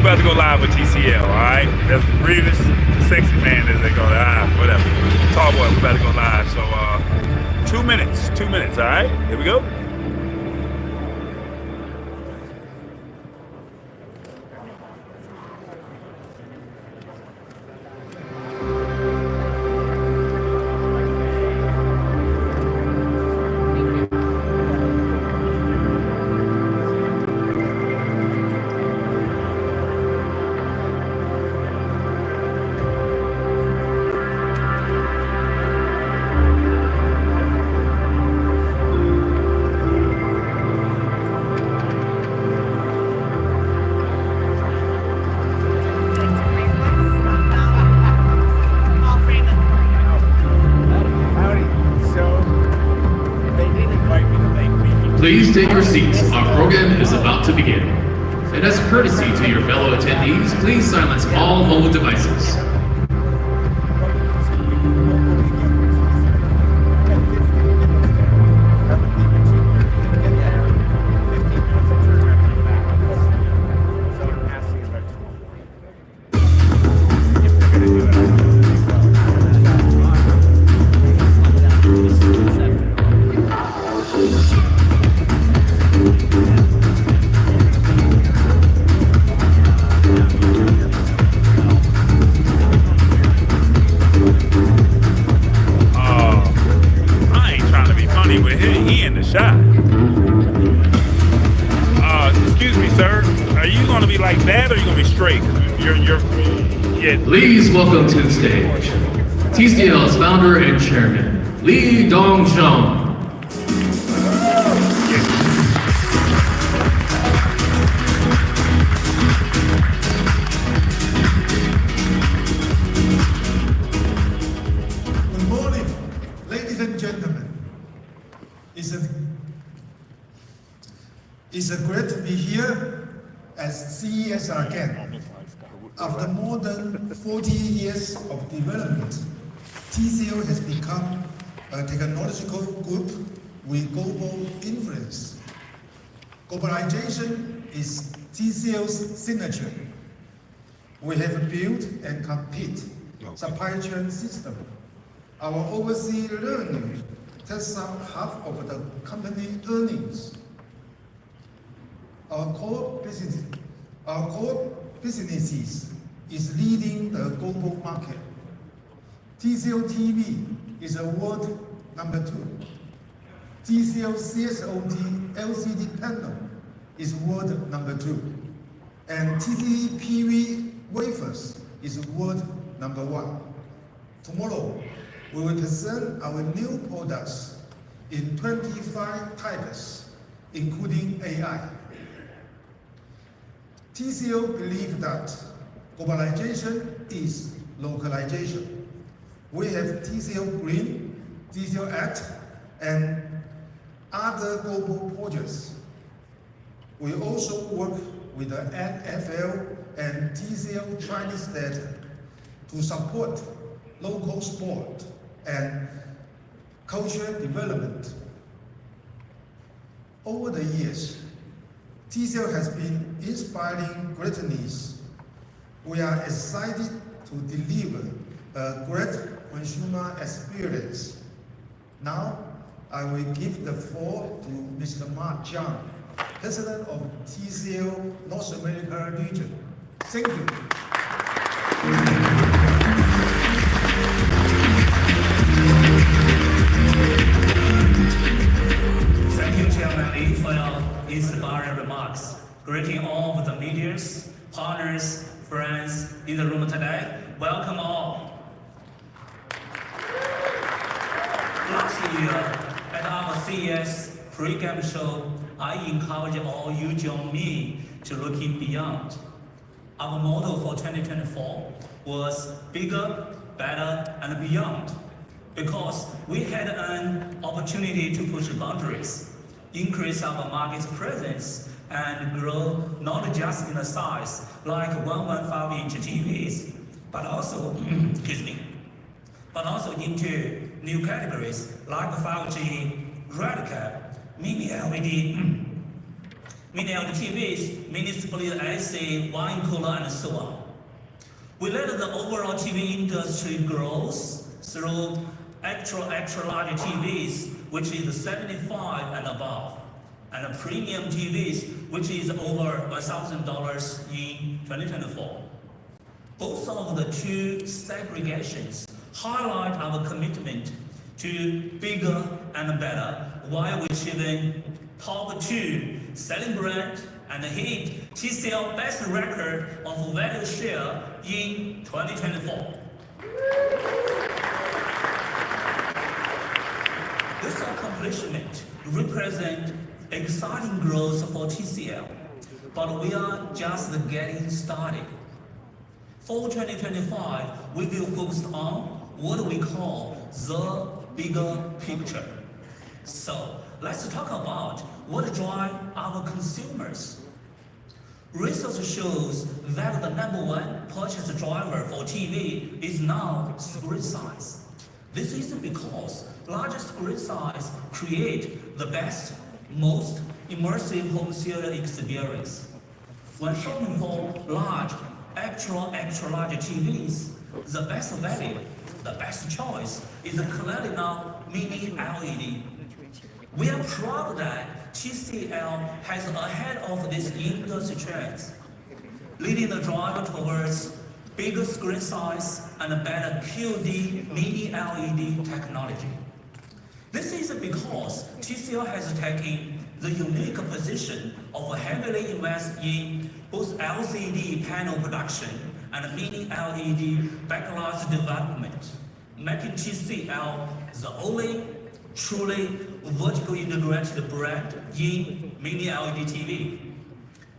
about to go live with TCL, all right? That's really sexy man as they go, whatever. Tall boy, we're about to go live. So 2 minutes, all right? Here we go. Please take your seats. Our program is about to begin. And as a courtesy to your fellow attendees, please silence all mobile devices. Please welcome to the stage TCL's founder and chairman, Lee Dong-Jeong. Good morning, ladies and gentlemen. It's a great to be here at CES again. After more than 40 years of development, TCL has become a technological group with global influence. Globalization is TCL's signature. We have built and complete supply chain system. Our overseas revenue takes up half of the company earnings. Our core businesses is leading the global market. TCL TV is a world number 2. TCL CSOT LCD panel is world number 2. And TCL PV wafers is world number 1. Tomorrow, we will present our new products in 25 types, including AI. TCL believes that globalization is localization. We have TCL Green, TCL Act, and other global projects. We also work with the NFL and TCL Chinese data to support local sport and cultural development. Over the years, TCL has been inspiring greatness. We are excited to deliver a great consumer experience. Now, I will give the floor to Mr. Mark Jiang, President of TCL North America region. Thank you. Thank you, Chairman Lee, for your inspiring remarks. Greeting all of the medias, partners, friends in the room today. Welcome all. Last year, at our CES pre-game show, I encourage all you join me to looking beyond. Our motto for 2024 was bigger, better, and beyond. Because we had an opportunity to push boundaries, increase our market presence, and grow not just in the size like 115-inch TVs, but also, but also into new categories like 5G, RedCap, mini LED, mini LED TVs, mini split AC, wine cooler, and so on. We let the overall TV industry grow through extra large TVs, which is 75 and above, and premium TVs, which is over $1,000 in 2024. Both of the two segregations highlight our commitment to bigger and better while achieving top 2 selling brand and hit TCL best record of value share in 2024. This accomplishment represents exciting growth for TCL, but we are just getting started. For 2025, we will focus on what we call the bigger picture. So let's talk about what drives our consumers. Research shows that the #1 purchase driver for TV is now screen size. This is because larger screen size create the best, most immersive home theater experience. When shopping for large, extra large TVs, the best value, the best choice is clearly now mini LED. We are proud that TCL has ahead of this industry trends, leading the drive towards bigger screen size and better QD mini LED technology. This is because TCL has taken the unique position of heavily invest in both LCD panel production and mini LED backlight development, making TCL the only truly vertically integrated brand in mini LED TV.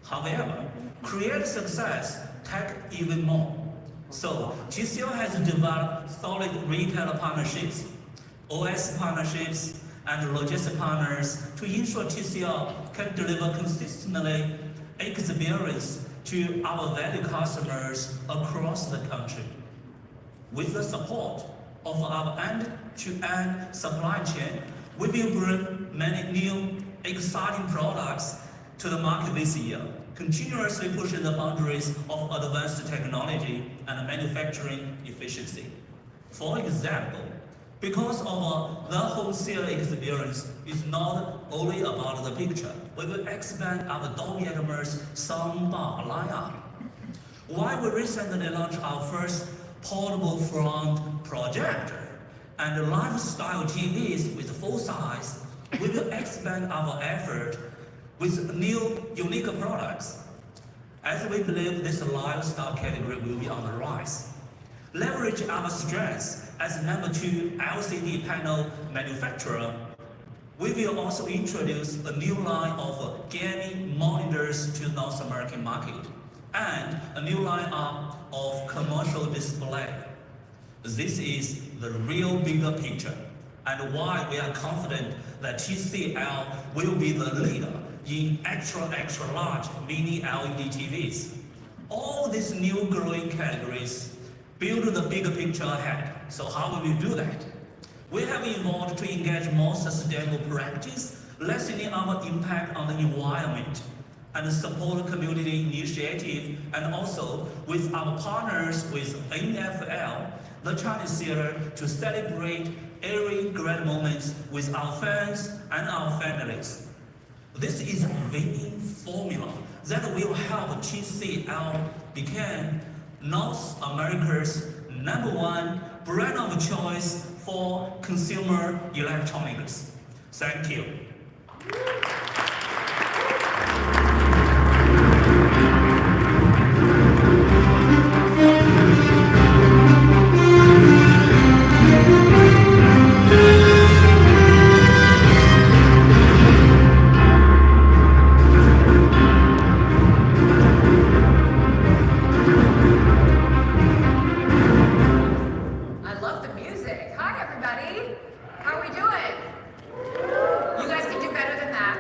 However, create success take even more. So TCL has developed solid retail partnerships, OS partnerships, and logistics partners to ensure TCL can deliver consistently experience to our value customers across the country. With the support of our end-to-end supply chain, we will bring many new, exciting products to the market this year, continuously pushing the boundaries of advanced technology and manufacturing efficiency. For example, because of the home theater experience is not only about the picture, we will expand our Dolby Atmos soundbar lineup. While we recently launched our first portable front projector and lifestyle TVs with full size, we will expand our effort with new, unique products, as we believe this lifestyle category will be on the rise. Leverage our strengths as #2 LCD panel manufacturer, we will also introduce a new line of gaming monitors to the North American market and a new lineup of commercial display. This is the real bigger picture and why we are confident that TCL will be the leader in extra large mini LED TVs. All these new growing categories build the bigger picture ahead. So how will we do that? We have evolved to engage more sustainable practice, lessening our impact on the environment, and support community initiative, and also with our partners with NFL, the Chinese theater, to celebrate every great moments with our fans and our families. This is a winning formula that will help TCL become North America's #1 brand of choice for consumer electronics. Thank you. I love the music. Hi, everybody. How are we doing? You guys can do better than that.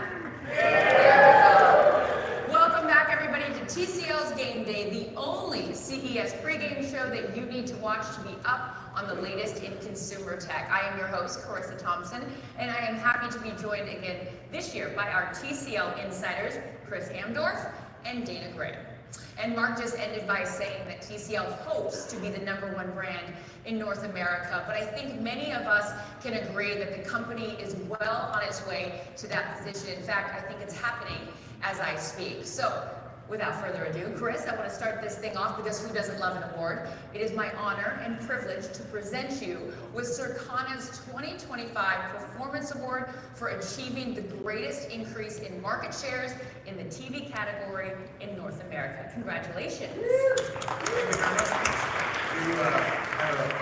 TCL's Game Day, the only CES pregame show that you need to watch to be up on the latest in consumer tech. I am your host, Carissa Thompson, and I am happy to be joined again this year by our TCL insiders, Chris Hamdorf and Dana Graham. And Mark just ended by saying that TCL hopes to be the #1 brand in North America, but I think many of us can agree that the company is well on its way to that position. In fact, I think it's happening as I speak. So, without further ado, Chris, I want to start this thing off because who doesn't love an award? It is my honor and privilege to present you with Circana's 2025 Performance Award for achieving the greatest increase in market shares in the TV category in North America. Congratulations.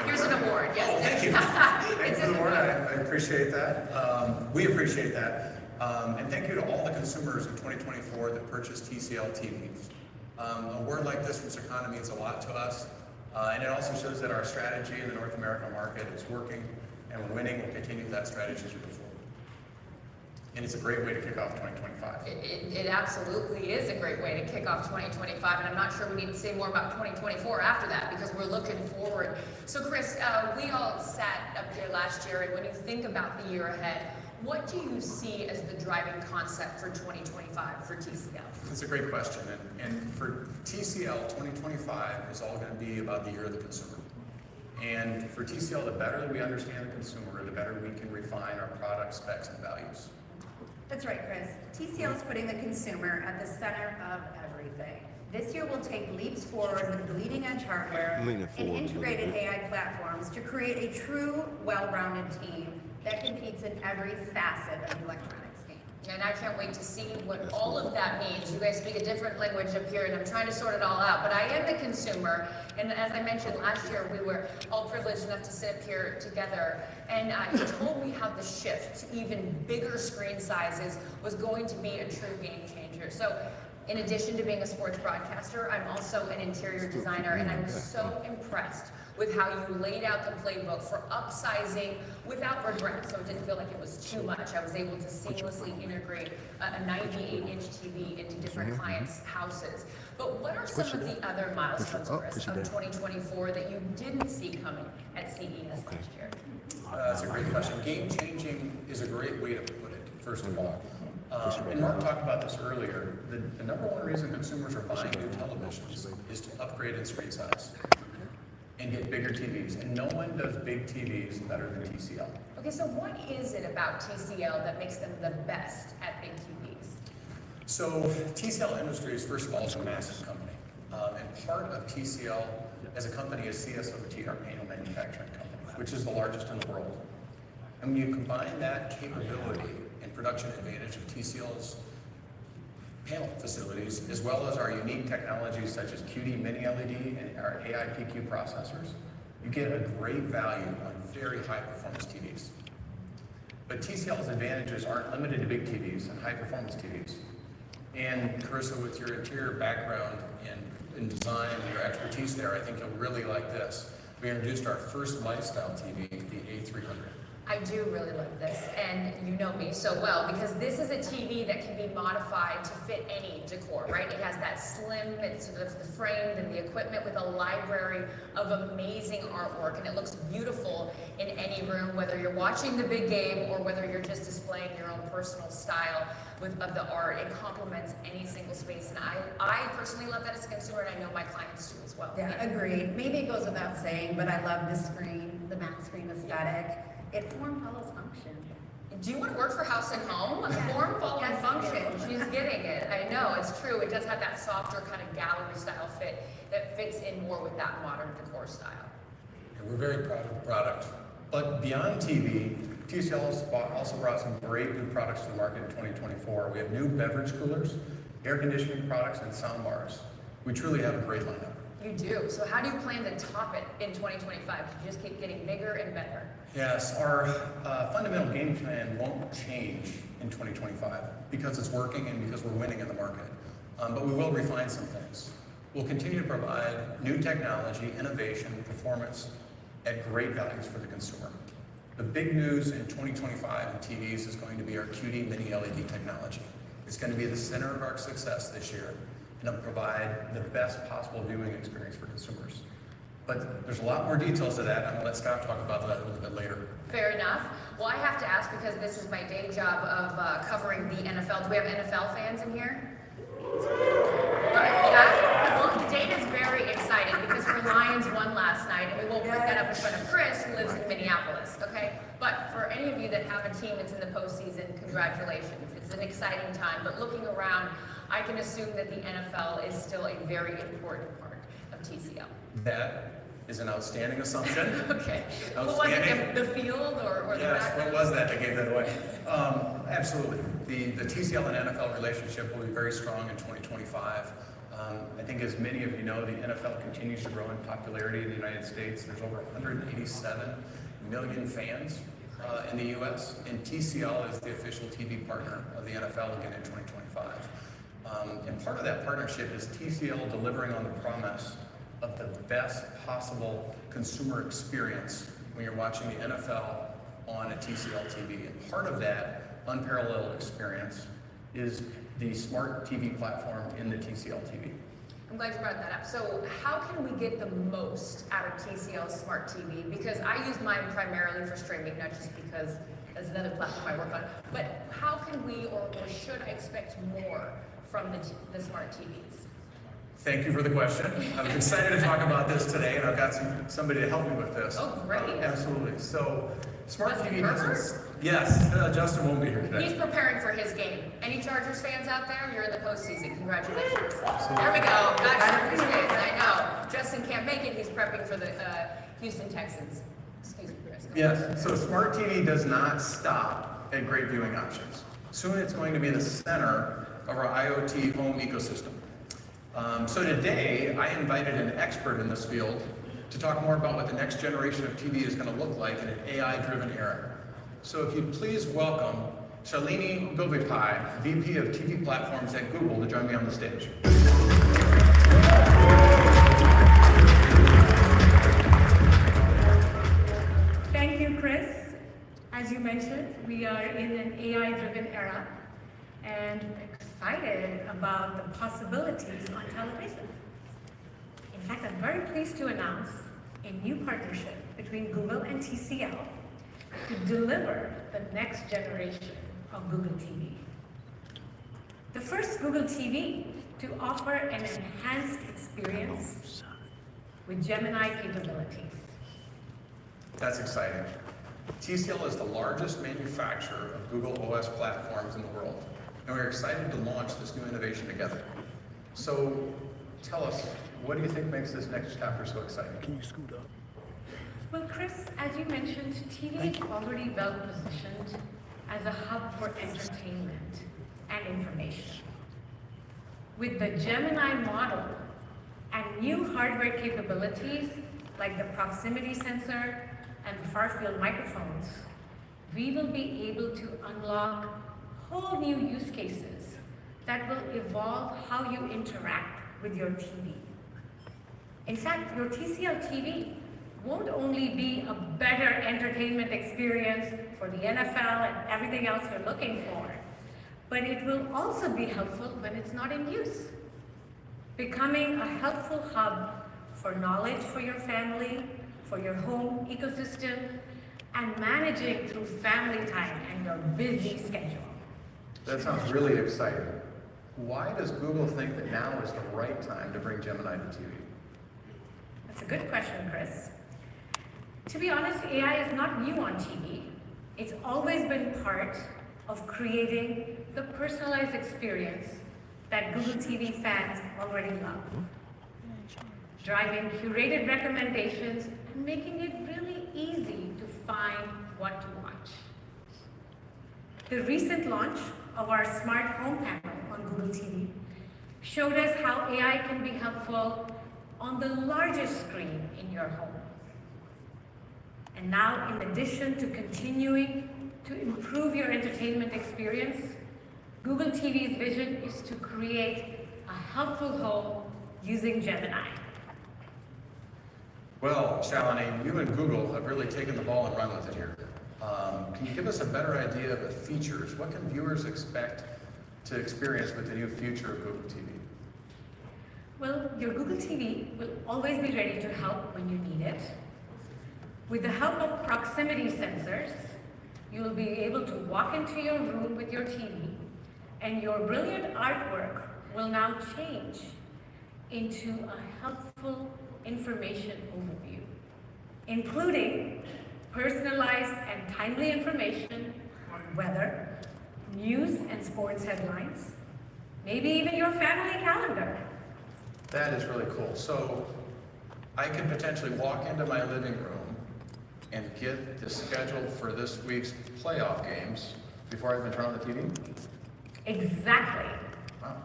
Here's an award, yes. Oh, thank you. Thank you for the award. I appreciate that. We appreciate that. And thank you to all the consumers in 2024 that purchased TCL TVs. A word like this from Circana means a lot to us, and it also shows that our strategy in the North American market is working, and we're winning. We'll continue that strategy as we go forward. And it's a great way to kick off 2025. It absolutely is a great way to kick off 2025, and I'm not sure we need to say more about 2024 after that because we're looking forward. So Chris, we all sat up here last year, and when you think about the year ahead, what do you see as the driving concept for 2025 for TCL? That's a great question. And for TCL, 2025 is all going to be about the year of the consumer. And for TCL, the better that we understand the consumer, the better we can refine our product specs and values. That's right, Chris. TCL is putting the consumer at the center of everything. This year we'll take leaps forward with bleeding-edge hardware and integrated AI platforms to create a true, well-rounded team that competes in every facet of the electronics game. And I can't wait to see what all of that means. You guys speak a different language up here, and I'm trying to sort it all out. But I am the consumer, and as I mentioned last year, we were all privileged enough to sit up here together, and you told me how the shift to even bigger screen sizes was going to be a true game changer. So, in addition to being a sports broadcaster, I'm also an interior designer, and I'm so impressed with how you laid out the playbook for upsizing without regret, so it didn't feel like it was too much. I was able to seamlessly integrate a 98-inch TV into different clients' houses. But what are some of the other milestones, Chris, of 2024 that you didn't see coming at CES last year? That's a great question. Game changing is a great way to put it, first of all. And Mark talked about this earlier. The #1 reason consumers are buying new televisions is to upgrade in screen size and get bigger TVs. And no one does big TVs better than TCL. Okay, so what is it about TCL that makes them the best at big TVs? So TCL Industries, first of all, is a massive company. And part of TCL as a company is CSOT, our panel manufacturing company, which is the largest in the world. And when you combine that capability and production advantage of TCL's panel facilities, as well as our unique technologies such as QD Mini LED and our AI PQ processors, you get a great value on very high performance TVs. But TCL's advantages aren't limited to big TVs and high performance TVs. And Carissa, with your interior background in design and your expertise there, I think you'll really like this. We introduced our first lifestyle TV, the A300. I do really like this, and you know me so well, because this is a TV that can be modified to fit any decor, right? It has that slim, it's sort of the frame and the equipment with a library of amazing artwork, and it looks beautiful in any room, whether you're watching the big game or whether you're just displaying your own personal style of the art. It complements any single space, and I personally love that as a consumer, and I know my clients do as well. Yeah, agreed. Maybe it goes without saying, but I love the screen, the matte screen aesthetic. It form follows function. Do you want to work for House and Home? Yes. Form follows Yes, function. I do. She's getting it. I know, it's true. It does have that softer kind of gallery style fit that fits in more with that modern decor style. And we're very proud of the product. But beyond TV, TCL has also brought some great new products to the market in 2024. We have new beverage coolers, air conditioning products, and sound bars. We truly have a great lineup. You do. So how do you plan to top it in 2025? You just keep getting bigger and better. Yes, our fundamental game plan won't change in 2025 because it's working and because we're winning in the market. But we will refine some things. We'll continue to provide new technology, innovation, performance at great values for the consumer. The big news in 2025 in TVs is going to be our QD Mini LED technology. It's going to be the center of our success this year. and provide the best possible viewing experience for consumers. But there's a lot more details to that. I'm going to let Scott talk about that a little bit later. Fair enough. Well, I have to ask because this is my day job of covering the NFL. Do we have NFL fans in here? Yeah. Well, Dana's very excited because her Lions won last night, and we won't put that up in front of Chris, who lives in Minneapolis, okay? But for any of you that have a team that's in the postseason, congratulations. It's an exciting time, but looking around, I can assume that the NFL is still a very important part of TCL. That is an outstanding assumption. Okay. What was it, the field or the Yes, background? what was that? I gave that away. Absolutely. The TCL and NFL relationship will be very strong in 2025. I think as many of you know, the NFL continues to grow in popularity in the United States. There's over 187 million fans in the US, and TCL is the official TV partner of the NFL again in 2025. And part of that partnership is TCL delivering on the promise of the best possible consumer experience when you're watching the NFL on a TCL TV. And part of that unparalleled experience is the smart TV platform in the TCL TV. I'm glad you brought that up. So how can we get the most out of TCL Smart TV? Because I use mine primarily for streaming, not just because there's another platform I work on. But how can we or should I expect more from the smart TVs? Thank you for the question. I was excited to talk about this today, and I've got somebody to help me with this. Oh, great. Absolutely. So, Smart Justin TV Herbert? doesn't... Yes, Justin won't be here today. He's preparing for his game. Any Chargers fans out there? You're in the postseason. Congratulations. There we go. Got Chargers fans. I know. Justin can't make it. He's prepping for the Houston Texans. Excuse me, Chris. Yes, so Smart TV does not stop at great viewing options. Soon it's going to be the center of our IoT home ecosystem. So today, I invited an expert in this field to talk more about what the next generation of TV is going to look like in an AI-driven era. So if you'd please welcome Shalini Govipai, VP of TV Platforms at Google, to join me on the stage. Thank you, Chris. As you mentioned, we are in an AI-driven era and excited about the possibilities on television. In fact, I'm very pleased to announce a new partnership between Google and TCL to deliver the next generation of Google TV. The first Google TV to offer an enhanced experience with Gemini capabilities. That's exciting. TCL is the largest manufacturer of Google OS platforms in the world, and we're excited to launch this new innovation together. So tell us, what do you think makes this next chapter so exciting? Can you scoot up? Well, Chris, as you mentioned, TV is already well positioned as a hub for entertainment and information. With the Gemini model and new hardware capabilities like the proximity sensor and far-field microphones, we will be able to unlock whole new use cases that will evolve how you interact with your TV. In fact, your TCL TV won't only be a better entertainment experience for the NFL and everything else you're looking for, but it will also be helpful when it's not in use, becoming a helpful hub for knowledge for your family, for your home ecosystem, and managing through family time and your busy schedule. That sounds really exciting. Why does Google think that now is the right time to bring Gemini to TV? That's a good question, Chris. To be honest, AI is not new on TV. It's always been part of creating the personalized experience that Google TV fans already love. Driving curated recommendations and making it really easy to find what to watch. The recent launch of our smart home panel on Google TV showed us how AI can be helpful on the largest screen in your home. And now, in addition to continuing to improve your entertainment experience, Google TV's vision is to create a helpful home using Gemini. Well, Shalini, you and Google have really taken the ball and run with it here. Can you give us a better idea of the features? What can viewers expect to experience with the new future of Google TV? Well, your Google TV will always be ready to help when you need it. With the help of proximity sensors, you will be able to walk into your room with your TV, and your brilliant artwork will now change into a helpful information overview, including personalized and timely information on weather, news and sports headlines, maybe even your family calendar. That is really cool. So I can potentially walk into my living room and get the schedule for this week's playoff games before I even turn on the TV? Exactly. Wow.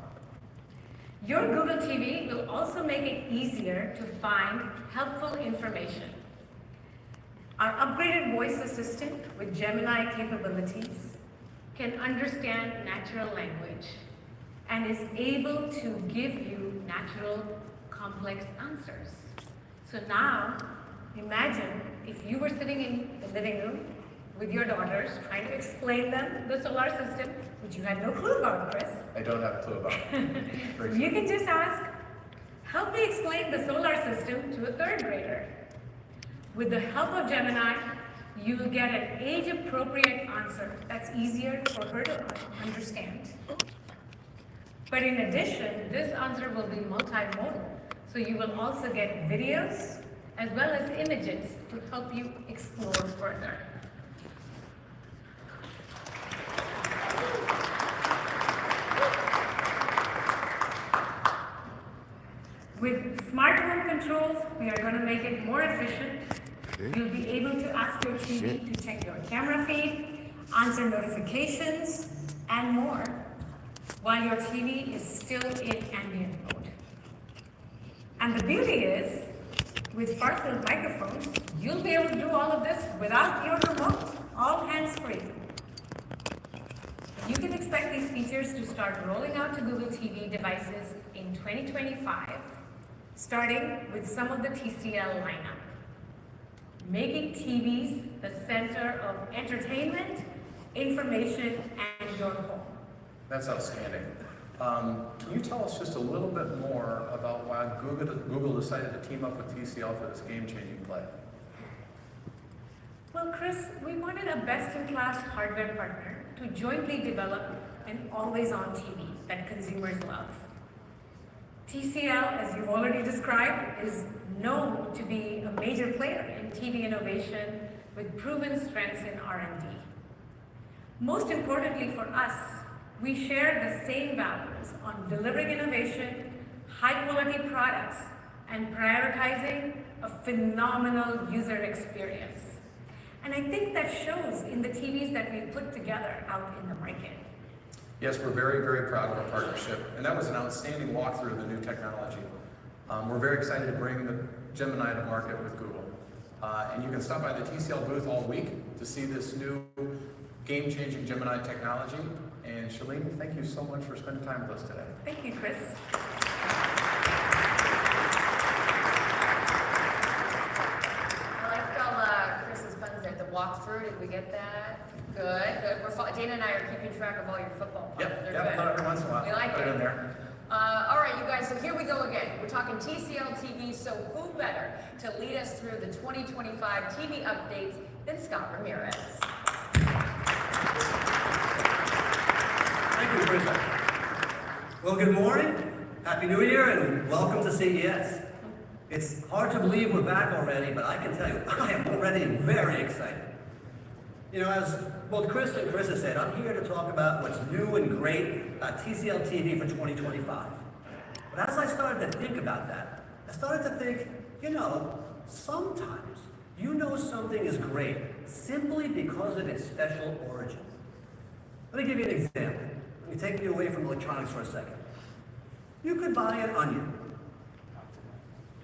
Your Google TV will also make it easier to find helpful information. Our upgraded voice assistant with Gemini capabilities can understand natural language and is able to give you natural, complex answers. So now, imagine if you were sitting in the living room with your daughters trying to explain them the solar system, which you had no clue about, Chris. I don't have a clue about it. You can just ask, help me explain the solar system to a third grader. With the help of Gemini, you will get an age-appropriate answer that's easier for her to understand. But in addition, this answer will be multimodal, so you will also get videos as well as images to help you explore further. With smart home controls, we are going to make it more efficient. You'll be able to ask your TV to check your camera feed, answer notifications, and more, while your TV is still in ambient mode. And the beauty is, with far-field microphones, you'll be able to do all of this without your remote, all hands-free. You can expect these features to start rolling out to Google TV devices in 2025, starting with some of the TCL lineup, making TVs the center of entertainment, information, and your home. That's outstanding. Can you tell us just a little bit more about why Google decided to team up with TCL for this game-changing play? Well, Chris, we wanted a best-in-class hardware partner to jointly develop an always-on TV that consumers love. TCL, as you've already described, is known to be a major player in TV innovation with proven strengths in R&D. Most importantly for us, we share the same values on delivering innovation, high-quality products, and prioritizing a phenomenal user experience. And I think that shows in the TVs that we've put together out in the market. Yes, we're very, very proud of our partnership, and that was an outstanding walkthrough of the new technology. We're very excited to bring the Gemini to market with Google. And you can stop by the TCL booth all week to see this new game-changing Gemini technology. And Shalene, thank you so much for spending time with us today. Thank you, Chris. I like all Chris's puns there. The walkthrough, did we get that? Good, good. Dana and I are keeping track of all your football puns. Yep, They're yep, good. every once in a while. We like Put it. in there. All right, you guys, so here we go again. We're talking TCL TV, so who better to lead us through the 2025 TV updates than Scott Ramirez? Thank you, Chris. Well, good morning, Happy New Year, and welcome to CES. It's hard to believe we're back already, but I can tell you, I am already very excited. You know, as both Chris and Chris have said, I'm here to talk about what's new and great about TCL TV for 2025. But as I started to think about that, I started to think, you know, sometimes you know something is great simply because of its special origin. Let me give you an example. Let me take you away from electronics for a second. You could buy an onion,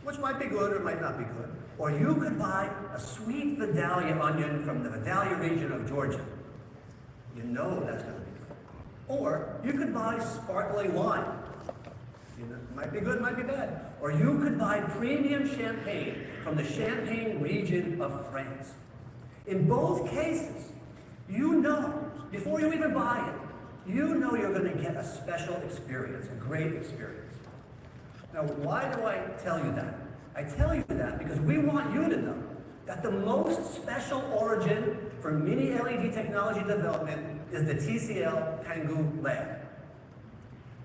which might be good or it might not be good. Or you could buy a sweet Vidalia onion from the Vidalia region of Georgia. You know that's going to be good. Or you could buy sparkling wine. You know, it might be good, it might be bad. Or you could buy premium champagne from the Champagne region of France. In both cases, you know, before you even buy it, you know you're going to get a special experience, a great experience. Now, why do I tell you that? I tell you that because we want you to know that the most special origin for mini LED technology development is the TCL Pangu Lab.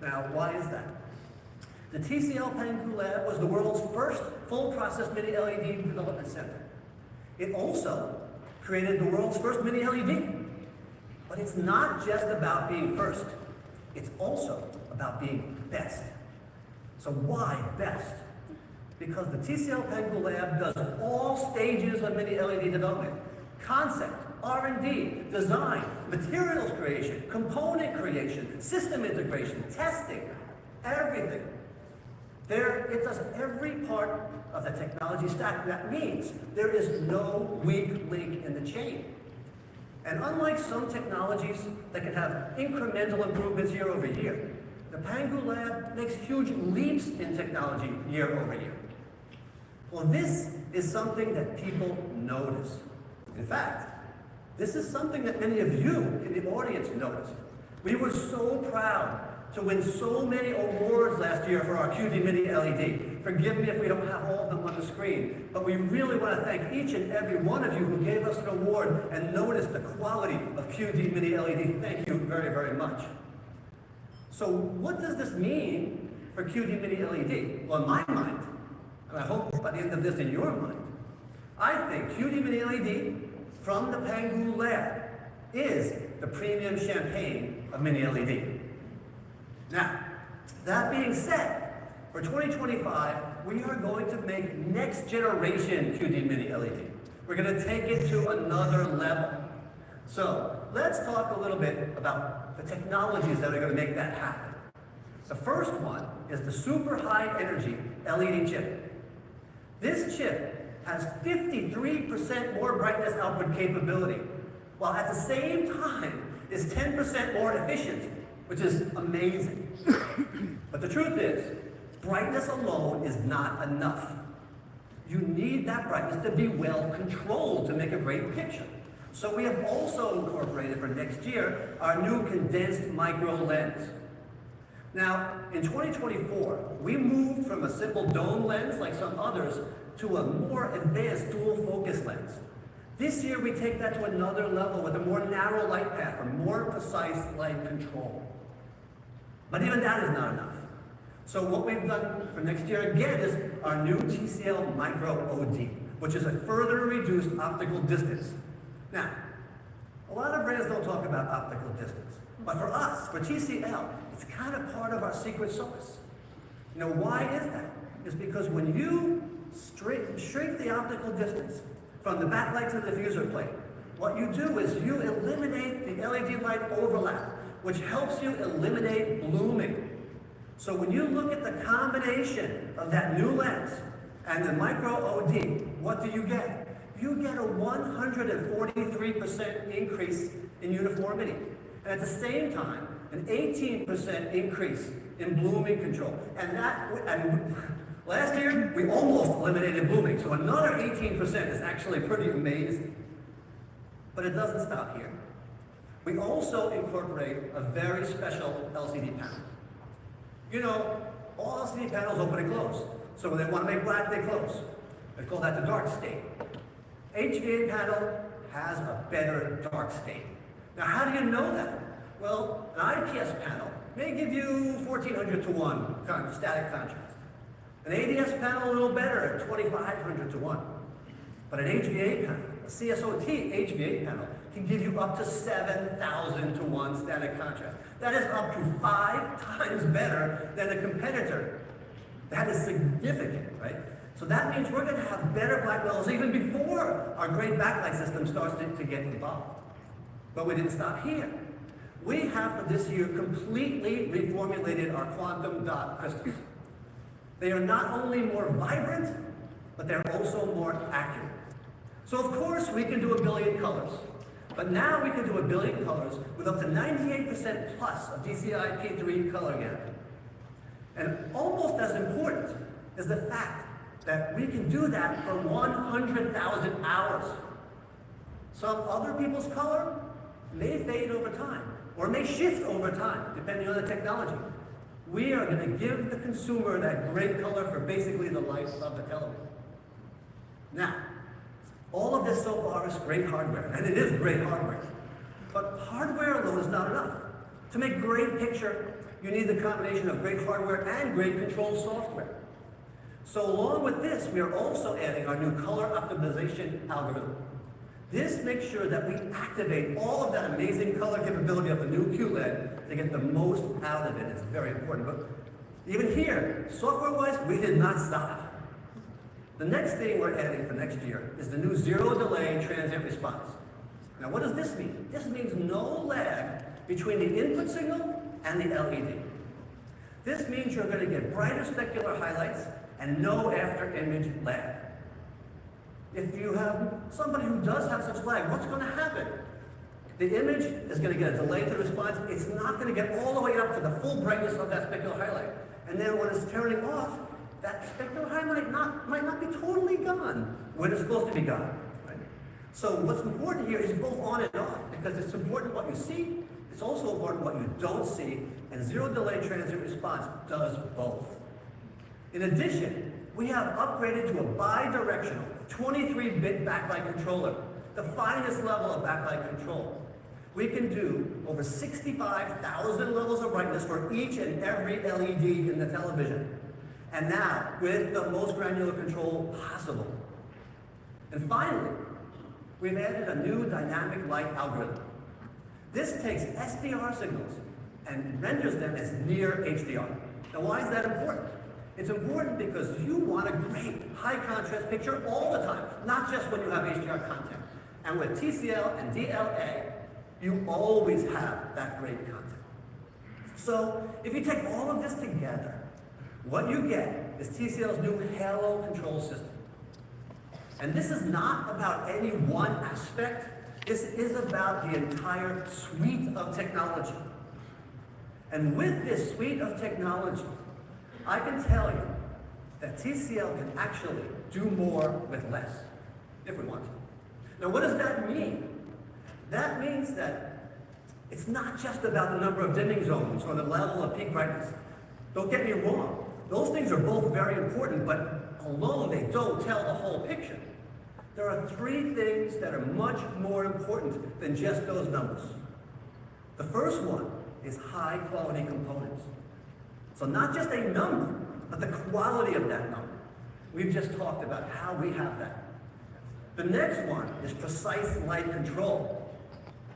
Now, why is that? The TCL Pangu Lab was the world's first full process mini LED development center. It also created the world's first mini LED. But it's not just about being first. It's also about being best. So why best? Because the TCL Pangu Lab does all stages of mini LED development. Concept, R&D, design, materials creation, component creation, system integration, testing, everything. It does every part of the technology stack. That means there is no weak link in the chain. And unlike some technologies that can have incremental improvements year over year, the Pangu Lab makes huge leaps in technology year over year. Well, this is something that people notice. In fact, this is something that many of you in the audience noticed. We were so proud to win so many awards last year for our QD Mini LED. Forgive me if we don't have all of them on the screen, but we really want to thank each and every one of you who gave us an award and noticed the quality of QD Mini LED. Thank you very, very much. So what does this mean for QD Mini LED? Well, in my mind, and I hope by the end of this in your mind, I think QD Mini LED from the Pangu Lab is the premium champagne of Mini LED. Now, that being said, for 2025, we are going to make next generation QD Mini LED. We're going to take it to another level. So let's talk a little bit about the technologies that are going to make that happen. The first one is the super high energy LED chip. This chip has 53% more brightness output capability, while at the same time is 10% more efficient, which is amazing. But the truth is, brightness alone is not enough. You need that brightness to be well controlled to make a great picture. So we have also incorporated for next year our new condensed micro lens. Now, in 2024, we moved from a simple dome lens like some others to a more advanced dual focus lens. This year we take that to another level with a more narrow light path for more precise light control. But even that is not enough. So what we've done for next year again is our new TCL Micro OD, which is a further reduced optical distance. Now, a lot of brands don't talk about optical distance, but for us, for TCL, it's kind of part of our secret sauce. You know, why is that? It's because when you shrink the optical distance from the backlight to the diffuser plate, what you do is you eliminate the LED light overlap, which helps you eliminate blooming. So when you look at the combination of that new lens and the Micro OD, what do you get? You get a 143% increase in uniformity. And at the same time, an 18% increase in blooming control. And last year, we almost eliminated blooming. So another 18% is actually pretty amazing. But it doesn't stop here. We also incorporate a very special LCD panel. You know, all LCD panels open and close. So when they want to make black, they close. They call that the dark state. HVA panel has a better dark state. Now, how do you know that? Well, an IPS panel may give you 1400 to 1 static contrast. An ADS panel a little better at 2500 to 1. But an HVA panel, a CSOT HVA panel, can give you up to 7,000 to 1 static contrast. That is up to 5 times better than a competitor. That is significant, right? So that means we're going to have better black levels even before our great backlight system starts to get involved. But we didn't stop here. We have for this year completely reformulated our quantum dot crystals. They are not only more vibrant, but they're also more accurate. So of course we can do 1 billion colors. But now we can do 1 billion colors with up to 98% plus of DCI P3 color gap. And almost as important is the fact that we can do that for 100,000 hours. Some other people's color may fade over time, or may shift over time, depending on the technology. we are going to give the consumer that great color for basically the life of the television. Now, all of this so far is great hardware, and it is great hardware. But hardware alone is not enough. To make great picture, you need the combination of great hardware and great control software. So along with this, we are also adding our new color optimization algorithm. This makes sure that we activate all of that amazing color capability of the new QLED to get the most out of it. It's very important. But even here, software-wise, we did not stop. The next thing we're adding for next year is the new zero delay transient response. Now what does this mean? This means no lag between the input signal and the LED. This means you're going to get brighter specular highlights and no after-image lag. If you have somebody who does have such lag, what's going to happen? The image is going to get a delay to the response. It's not going to get all the way up to the full brightness of that specular highlight. And then when it's turning off, that specular highlight might not be totally gone when it's supposed to be gone. Right? So what's important here is both on and off, because it's important what you see, it's also important what you don't see, and zero delay transient response does both. In addition, we have upgraded to a bi-directional 23-bit backlight controller, the finest level of backlight control. We can do over 65,000 levels of brightness for each and every LED in the television. And now, with the most granular control possible. And finally, we've added a new dynamic light algorithm. This takes SDR signals and renders them as near HDR. Now why is that important? It's important because you want a great high contrast picture all the time, not just when you have HDR content. And with TCL and DLA, you always have that great content. So if you take all of this together, what you get is TCL's new Halo control system. And this is not about any one aspect. This is about the entire suite of technology. And with this suite of technology, I can tell you that TCL can actually do more with less, if we want to. Now, what does that mean? That means that it's not just about the number of dimming zones or the level of peak brightness. Don't get me wrong. Those things are both very important, but alone they don't tell the whole picture. There are three things that are much more important than just those numbers. The first one is high quality components. So not just a number, but the quality of that number. We've just talked about how we have that. The next one is precise light control.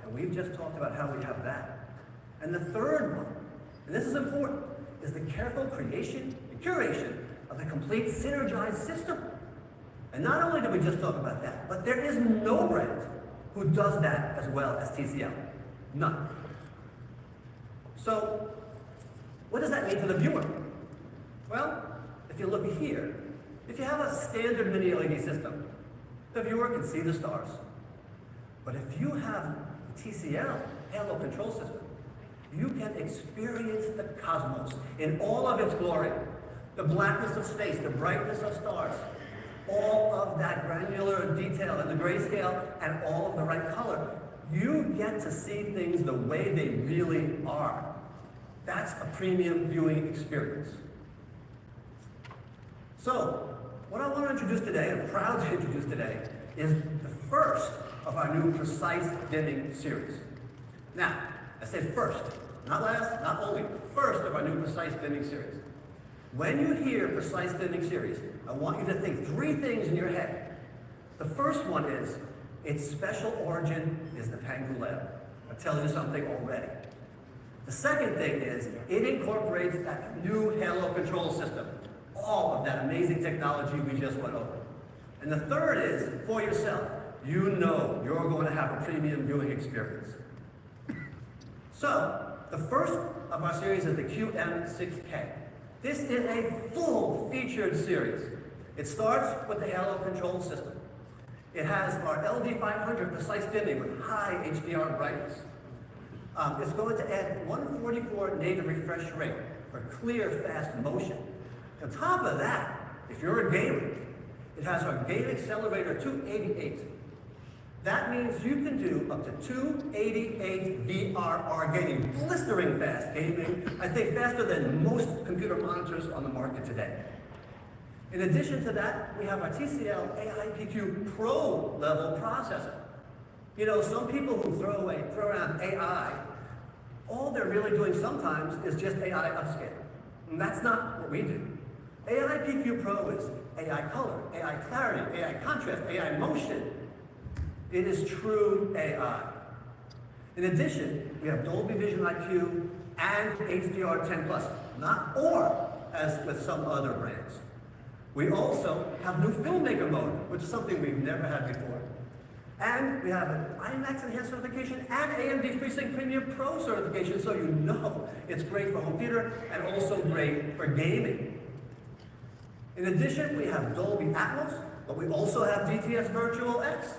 And we've just talked about how we have that. And the third one, and this is important, is the careful creation and curation of the complete synergized system. And not only did we just talk about that, but there is no brand who does that as well as TCL. None. So, what does that mean to the viewer? Well, if you look here, if you have a standard mini LED system, the viewer can see the stars. But if you have a TCL Halo control system, you can experience the cosmos in all of its glory. The blackness of space, the brightness of stars, all of that granular detail and the grayscale and all of the right color. You get to see things the way they really are. That's a premium viewing experience. So, what I want to introduce today, I'm proud to introduce today, is the first of our new precise dimming series. Now, I said first, not last, not only, first of our new precise dimming series. When you hear precise dimming series, I want you to think three things in your head. The first one is, its special origin is the Pangu Lab. I'll tell you something already. The second thing is, it incorporates that new Halo control system. All of that amazing technology we just went over. And the third is, for yourself, you know you're going to have a premium viewing experience. So, the first of our series is the QM6K. This is a full featured series. It starts with the Halo control system. It has our LD500 precise dimming with high HDR brightness. It's going to add 144 native refresh rate for clear, fast motion. On top of that, if you're a gamer, it has our Game Accelerator 288. That means you can do up to 288 VRR gaming, blistering fast gaming, I think faster than most computer monitors on the market today. In addition to that, we have our TCL AIPQ Pro level processor. You know, some people who throw around AI, all they're really doing sometimes is just AI upscale. And that's not what we do. AIPQ Pro is AI color, AI clarity, AI contrast, AI motion. It is true AI. In addition, we have Dolby Vision IQ and HDR10+, not or, as with some other brands. We also have new filmmaker mode, which is something we've never had before. And we have an IMAX Enhanced certification and AMD FreeSync Premium Pro certification, so you know it's great for home theater and also great for gaming. In addition, we have Dolby Atmos, but we also have DTS Virtual X.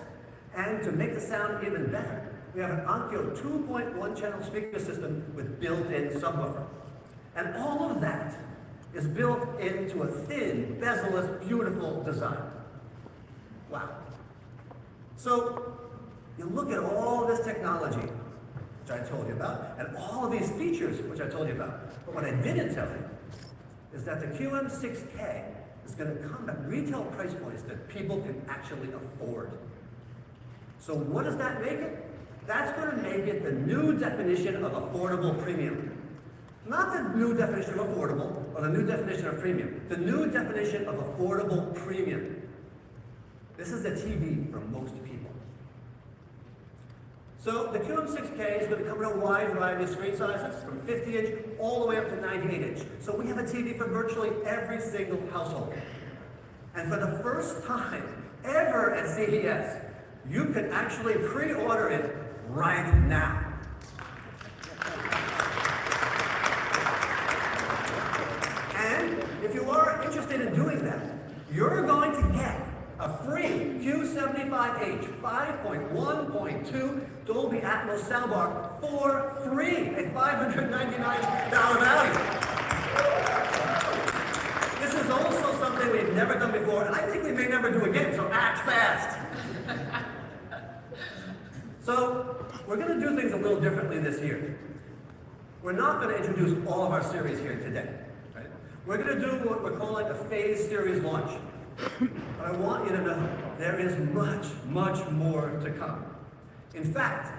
And to make the sound even better, we have an Onkyo 2.1 channel speaker system with built-in subwoofer. And all of that is built into a thin, bezel-less, beautiful design. Wow. So, you look at all this technology, which I told you about, and all of these features, which I told you about. But what I didn't tell you is that the QM6K is going to come at retail price points that people can actually afford. So what does that make it? That's going to make it the new definition of affordable premium. Not the new definition of affordable, or the new definition of premium. The new definition of affordable premium. This is the TV for most people. So the QM6K is going to come in a wide variety of screen sizes, from 50-inch all the way up to 98-inch. So we have a TV for virtually every single household. And for the first time ever at CES, you can actually pre-order it right now. And if you are interested in doing that, you're going to get a free Q75H 5.1.2 Dolby Atmos soundbar for free, a $599 value. This is also something we've never done before, and I think we may never do again, so act fast. So, we're going to do things a little differently this year. We're not going to introduce all of our series here today. Right? We're going to do what we're calling a phased series launch. But I want you to know there is much, much more to come. In fact,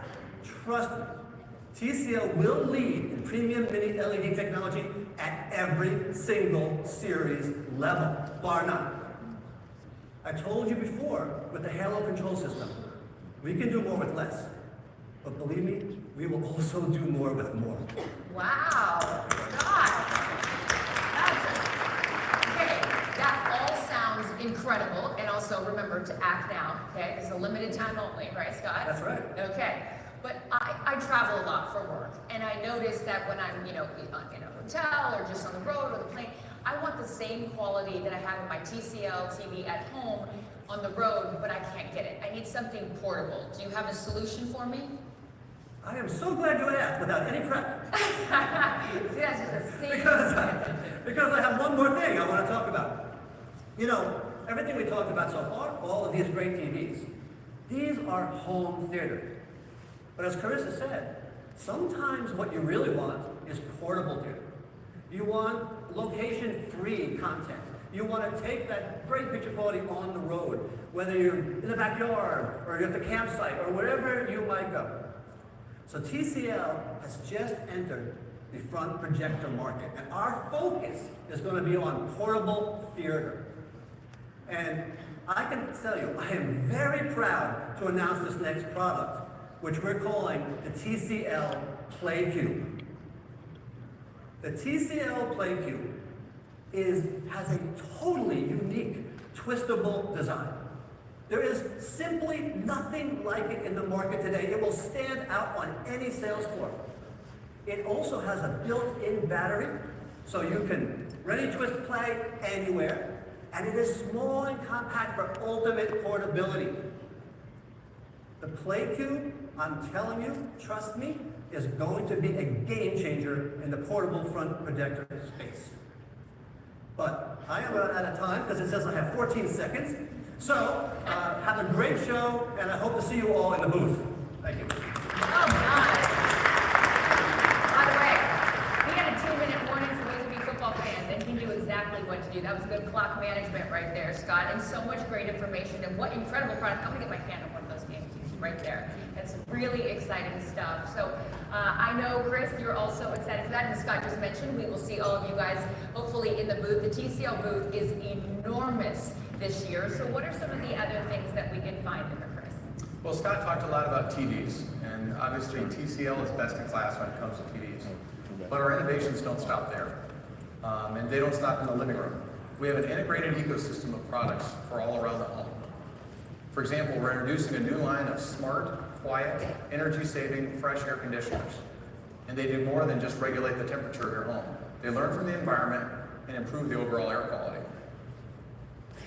trust me, TCL will lead in premium mini LED technology at every single series level, bar none. I told you before with the Halo control system, we can do more with less, but believe me, we will also do more with more. Wow, Scott. Okay, that all sounds incredible, and also remember to act now, okay? It's a limited time only, right, Scott? That's right. Okay, but I travel a lot for work, and I notice that when I'm, in a hotel or just on the road or the plane, I want the same quality that I have in my TCL TV at home on the road, but I can't get it. I need something portable. Do you have a solution for me? I am so glad you asked without any prep. See, that's just a safe because I have one more thing I want to talk about. You know, everything we talked about so far, all of these great TVs, these are home theater. But as Carissa said, sometimes what you really want is portable theater. You want location-free content. You want to take that great picture quality on the road, whether you're in the backyard, or you're at the campsite, or wherever you might go. So TCL has just entered the front projector market, and our focus is going to be on portable theater. And I can tell you, I am very proud to announce this next product, which we're calling the TCL PlayCube. The TCL PlayCube has a totally unique, twistable design. There is simply nothing like it in the market today. It will stand out on any sales floor. It also has a built-in battery, so you can ready, twist, play anywhere. And it is small and compact for ultimate portability. The PlayCube, I'm telling you, trust me, is going to be a game changer in the portable front projector space. But I am running out of time because it says I have 14 seconds. So, have a great show, and I hope to see you all in the booth. Thank you. Oh, God. By the way, we had a 2-minute warning for those of you football fans, and he knew exactly what to do. That was good clock management right there, Scott, and so much great information, and what incredible product. I'm going to get my hand on one of those games right there. It's really exciting stuff. So I know, Chris, you're also excited for that, and as Scott just mentioned, we will see all of you guys hopefully in the booth. The TCL booth is enormous this year, so what are some of the other things that we can find in there, Chris? Well, Scott talked a lot about TVs, and obviously TCL is best in class when it comes to TVs. But our innovations don't stop there, and they don't stop in the living room. We have an integrated ecosystem of products for all around the home. For example, we're introducing a new line of smart, quiet, energy-saving, fresh air conditioners. And they do more than just regulate the temperature of your home. They learn from the environment and improve the overall air quality.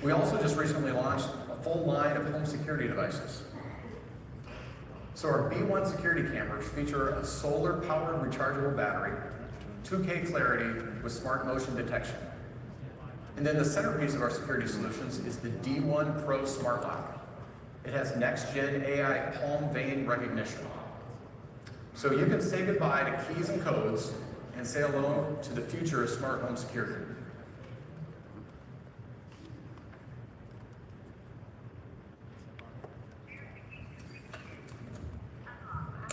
We also just recently launched a full line of home security devices. So our B1 security cameras feature a solar-powered rechargeable battery, 2K clarity with smart motion detection. And then the centerpiece of our security solutions is the D1 Pro Smart Lock. It has next-gen AI palm vein recognition. So you can say goodbye to keys and codes and say hello to the future of smart home security.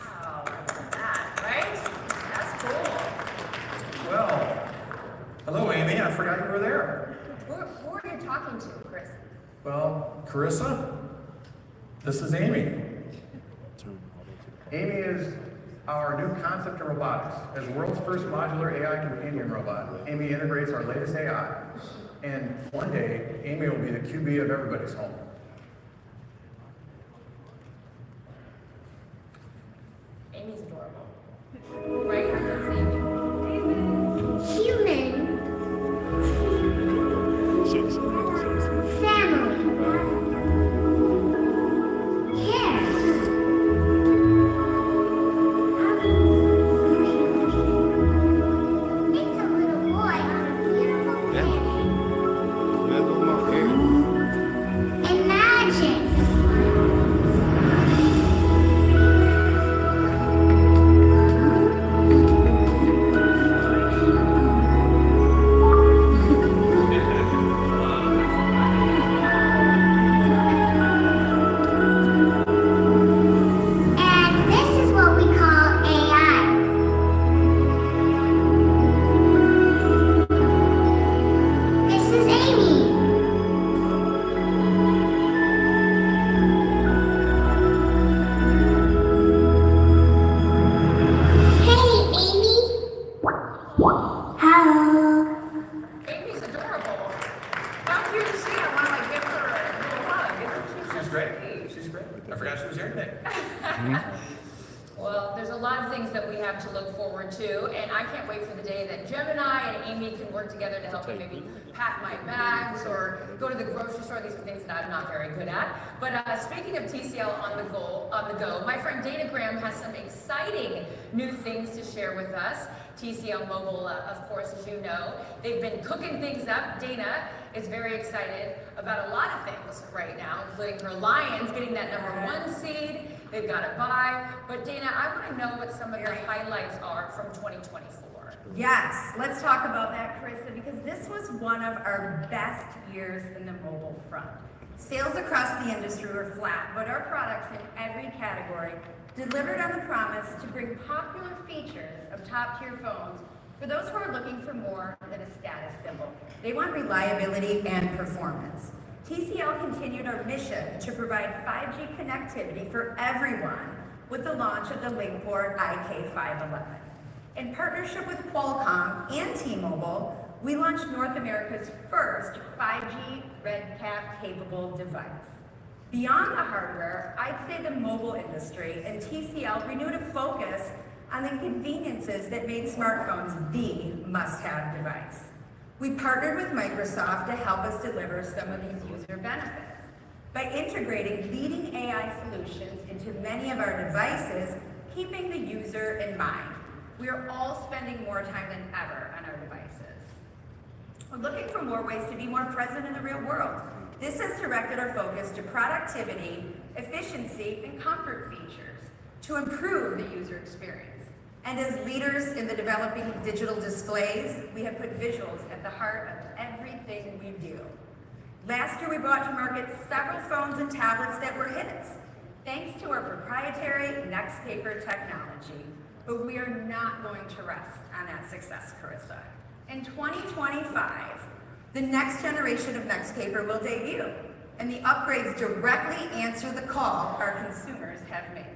Wow, look at that, right? That's cool. Well, hello, Amy. I forgot you were there. Who are you talking to, Chris? Well, Carissa, this is Amy. Amy is our new concept in robotics. As the world's first modular AI companion robot, Amy integrates our latest AI. And one day, Amy will be the QB of everybody's home. Amy's adorable. Right? How good is Amy? Human. Family. Care. It's a little boy on a beautiful planet. Imagine. And this is what we call AI. This is Amy. Hey, Amy. Hello. Amy's adorable. How cute is she? I want to like give her a little hug. Isn't she She's so great. sweet? She's great. I forgot she was here today. Well, there's a lot of things that we have to look forward to, and I can't wait for the day that Gemini and Amy can work together to help me maybe pack my bags or go to the grocery store. These are things that I'm not very good at. But speaking of TCL on the go, my friend Dana Graham has some exciting new things to share with us. TCL Mobile, of course, as you know, they've been cooking things up. Dana is very excited about a lot of things right now, including her Lions getting that #1 seed. They've got to buy. But Dana, I want to know what some of your highlights are from 2024. Yes, let's talk about that, Carissa, because this was one of our best years in the mobile front. Sales across the industry were flat, but our products in every category delivered on the promise to bring popular features of top-tier phones for those who are looking for more than a status symbol. They want reliability and performance. TCL continued our mission to provide 5G connectivity for everyone with the launch of the Linkport IK511. In partnership with Qualcomm and T-Mobile, we launched North America's first 5G RedCap capable device. Beyond the hardware, I'd say the mobile industry and TCL renewed a focus on the conveniences that made smartphones the must-have device. We partnered with Microsoft to help us deliver some of these user benefits. By integrating leading AI solutions into many of our devices, keeping the user in mind. We are all spending more time than ever on our devices. We're looking for more ways to be more present in the real world. This has directed our focus to productivity, efficiency, and comfort features to improve the user experience. And as leaders in the developing digital displays, we have put visuals at the heart of everything we do. Last year, we brought to market several phones and tablets that were hits, thanks to our proprietary NextPaper technology. But we are not going to rest on that success, Carissa. In 2025, the next generation of NextPaper will debut, and the upgrades directly answer the call our consumers have made.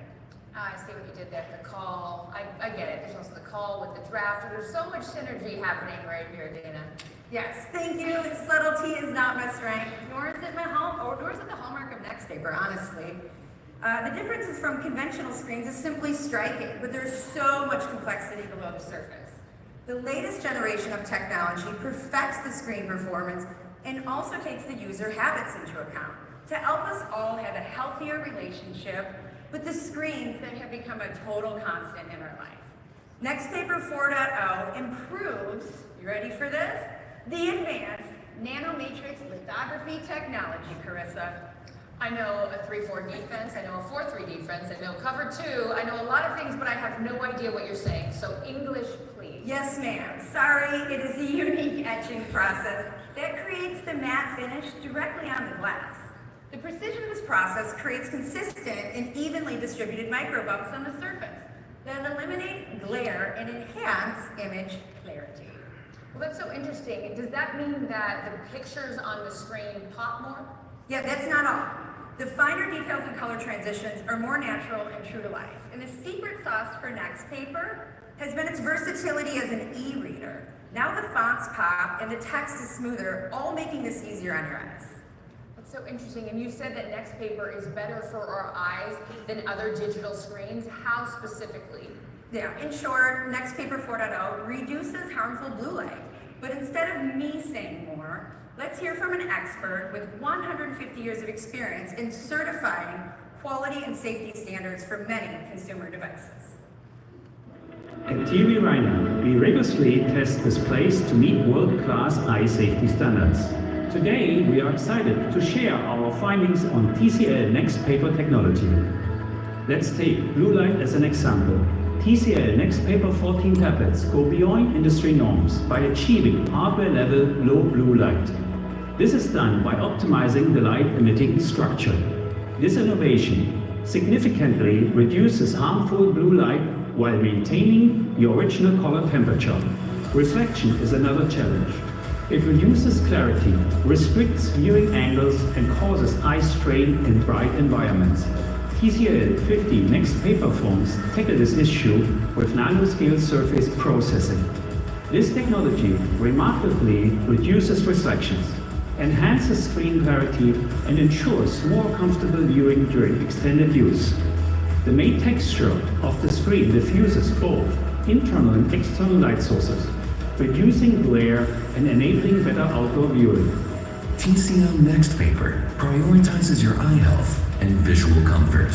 I see what you did there, the call. I get it. There's also the call with the draft. There's so much synergy happening right here, Dana. Yes, thank you. Subtlety is not my strength, nor is it nor is it the hallmark of NextPaper, honestly. The differences from conventional screens is simply striking, but there's so much complexity below the surface. The latest generation of technology perfects the screen performance and also takes the user habits into account to help us all have a healthier relationship with the screens that have become a total constant in our life. NextPaper 4.0 improves, you ready for this? The advanced nanomatrix lithography technology, Carissa. I know a 3-4 defense, I know a 4-3 defense, I know cover 2, I know a lot of things, but I have no idea what you're saying. So English, please. Yes, ma'am. Sorry, it is a unique etching process that creates the matte finish directly on the glass. The precision of this process creates consistent and evenly distributed micro bumps on the surface that eliminate glare and enhance image clarity. Well, that's so interesting. Does that mean that the pictures on the screen pop more? Yeah, that's not all. The finer details and color transitions are more natural and true to life. And the secret sauce for NextPaper has been its versatility as an e-reader. Now the fonts pop and the text is smoother, all making this easier on your eyes. That's so interesting. And you said that NextPaper is better for our eyes than other digital screens. How specifically? Yeah, in short, NextPaper 4.0 reduces harmful blue light. But instead of me saying more, let's hear from an expert with 150 years of experience in certifying quality and safety standards for many consumer devices. At TV Reiner, we rigorously test displays to meet world-class eye safety standards. Today, we are excited to share our findings on TCL NextPaper technology. Let's take blue light as an example. TCL NextPaper 14 tablets go beyond industry norms by achieving hardware-level low blue light. This is done by optimizing the light-emitting structure. This innovation significantly reduces harmful blue light while maintaining the original color temperature. Reflection is another challenge. It reduces clarity, restricts viewing angles, and causes eye strain in bright environments. TCL 50 NextPaper phones tackle this issue with nanoscale surface processing. This technology remarkably reduces reflections, enhances screen clarity, and ensures more comfortable viewing during extended use. The matte texture of the screen diffuses both internal and external light sources, reducing glare and enabling better outdoor viewing. TCL NextPaper prioritizes your eye health and visual comfort.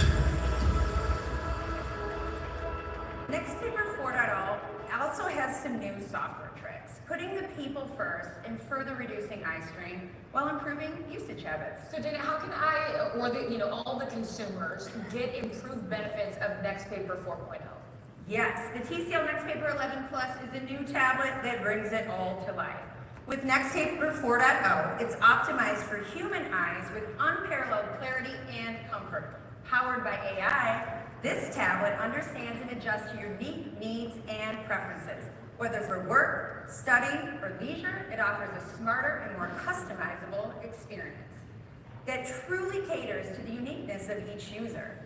NextPaper 4.0 also has some new software tricks, putting the people first and further reducing eye strain while improving usage habits. So Dana, how can I, or all the consumers, get improved benefits of NextPaper 4.0? Yes, the TCL NextPaper 11 Plus is a new tablet that brings it all to life. With NextPaper 4.0, it's optimized for human eyes with unparalleled clarity and comfort. Powered by AI, this tablet understands and adjusts to your unique needs and preferences. Whether for work, study, or leisure, it offers a smarter and more customizable experience that truly caters to the uniqueness of each user.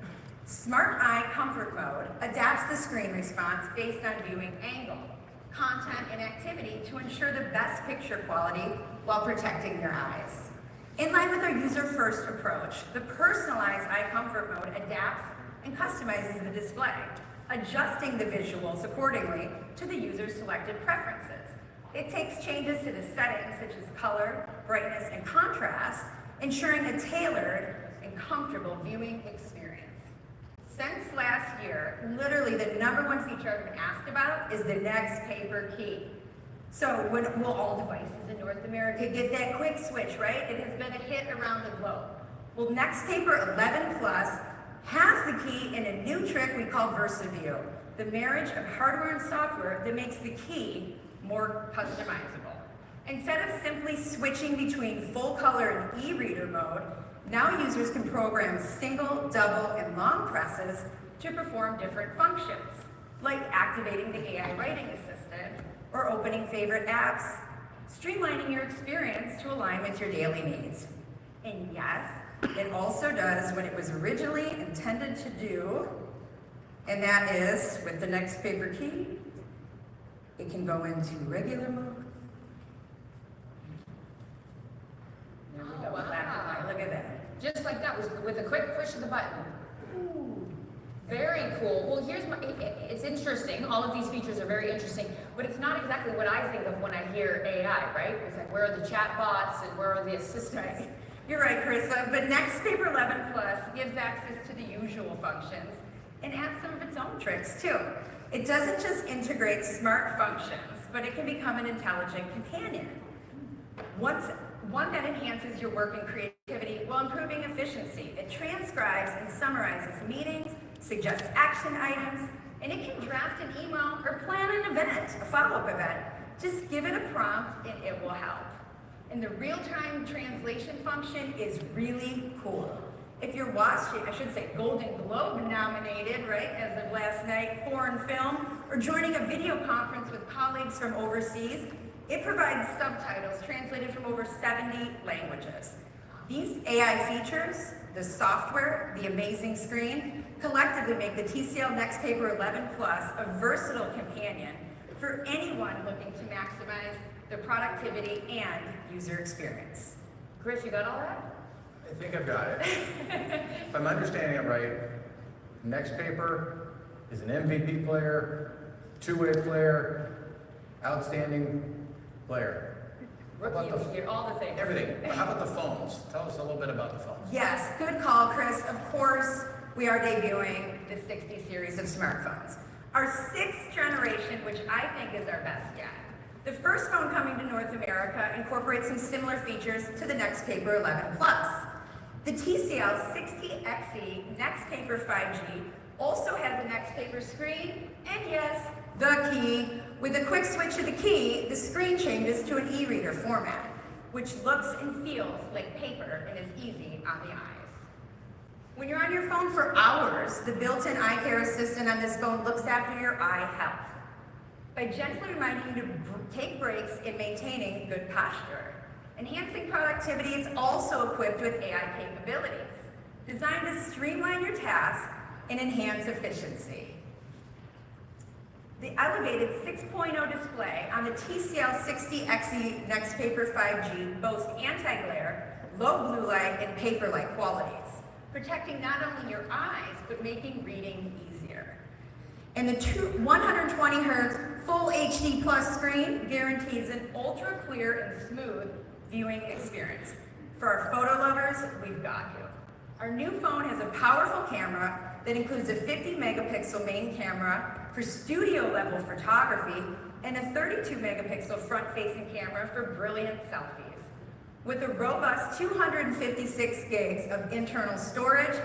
Smart Eye Comfort Mode adapts the screen response based on viewing angle, content, and activity to ensure the best picture quality while protecting your eyes. In line with our user-first approach, the personalized Eye Comfort Mode adapts and customizes the display, adjusting the visuals accordingly to the user's selected preferences. It takes changes to the settings such as color, brightness, and contrast, ensuring a tailored and comfortable viewing experience. Since last year, literally the #1 feature I've been asked about is the NextPaper key. So when will all devices in North America get that quick switch, right? It has been a hit around the globe. Well, Nextpaper 11 Plus has the key in a new trick we call VersaView, the marriage of hardware and software that makes the key more customizable. Instead of simply switching between full color and e-reader mode, now users can program single, double, and long presses to perform different functions, like activating the AI writing assistant or opening favorite apps, streamlining your experience to align with your daily needs. And yes, it also does what it was originally intended to do, and that is, with the Nextpaper key, it can go into regular mode. There we go, wow. black and white, look at that. Just like that, with a quick push of the button. Ooh, very cool. Well, it's interesting. All of these features are very interesting, but it's not exactly what I think of when I hear AI, right? It's like, where are the chat bots and where are the assistants? You're right, Carissa, but Nextpaper 11 Plus gives access to the usual functions and adds some of its own tricks too. It doesn't just integrate smart functions, but it can become an intelligent companion. One that enhances your work and creativity while improving efficiency. It transcribes and summarizes meetings, suggests action items, and it can draft an email or plan an event, a follow-up event. Just give it a prompt and it will help. And the real-time translation function is really cool. If you're watching, I should say Golden Globe nominated, right, as of last night, foreign film, or joining a video conference with colleagues from overseas, it provides subtitles translated from over 70 languages. These AI features, the software, the amazing screen, collectively make the TCL Nextpaper 11 Plus a versatile companion for anyone looking to maximize their productivity and user experience. Chris, you got all that? I think I've got it. If I'm understanding it right, Nextpaper is an MVP player, two-way player, outstanding player. Rookie of the year, all the things. Everything. But how about the phones? Tell us a little bit about the phones. Yes, good call, Chris. Of course, we are debuting the 60 series of smartphones. Our 6th generation, which I think is our best yet. The first phone coming to North America incorporates some similar features to the Nextpaper 11 Plus. The TCL 60XE Nextpaper 5G also has a Nextpaper screen, and yes, the key. With a quick switch of the key, the screen changes to an e-reader format, which looks and feels like paper and is easy on the eyes. When you're on your phone for hours, the built-in eye care assistant on this phone looks after your eye health by gently reminding you to take breaks in maintaining good posture. Enhancing productivity is also equipped with AI capabilities, designed to streamline your tasks and enhance efficiency. The elevated 6.0 display on the TCL 60XE Nextpaper 5G boasts anti-glare, low blue light, and paper-like qualities, protecting not only your eyes, but making reading easier. And the 120 Hz Full HD Plus screen guarantees an ultra clear and smooth viewing experience. For our photo lovers, we've got you. Our new phone has a powerful camera that includes a 50 megapixel main camera for studio level photography and a 32 megapixel front facing camera for brilliant selfies. With a robust 256 gigs of internal storage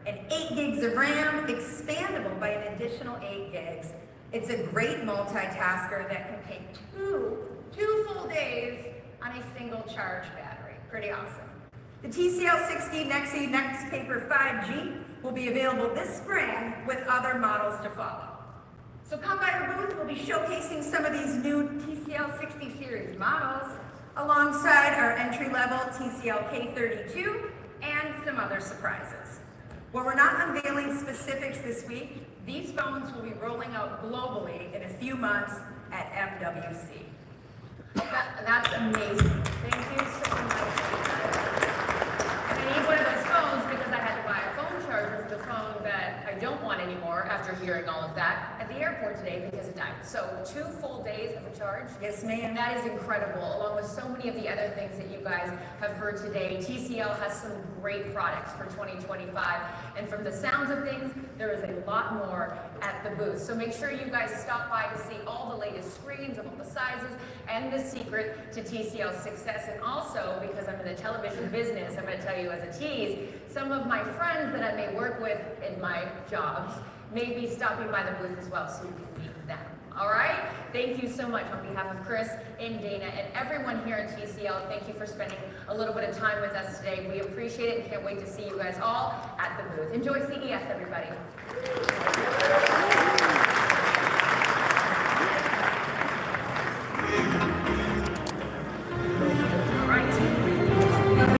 and 8 gigs of RAM, expandable by an additional 8 gigs, it's a great multitasker that can take two full days on a single charge battery. Pretty awesome. The TCL 60 Nextpaper 5G will be available this spring with other models to follow. So come by our booth, we'll be showcasing some of these new TCL 60 series models alongside our entry-level TCL K32 and some other surprises. While we're not unveiling specifics this week, these phones will be rolling out globally in a few months at MWC. That's amazing. Thank you so much. And I need one of those phones because I had to buy a phone charger for the phone that I don't want anymore after hearing all of that at the airport. airport today because of that. So 2 full days of a charge. Yes, ma'am. That is incredible, along with so many of the other things that you guys have heard today. TCL has some great products for 2025, and from the sounds of things, there is a lot more at the booth. So make sure you guys stop by to see all the latest screens of all the sizes and the secret to TCL's success. And also, because I'm in the television business, I'm going to tell you as a tease, some of my friends that I may work with in my jobs may be stopping by the booth as well, so you can meet them. All right? Thank you so much on behalf of Chris and Dana and everyone here at TCL. Thank you for spending a little bit of time with us today. We appreciate it and can't wait to see you guys all at the booth. Enjoy CES, everybody.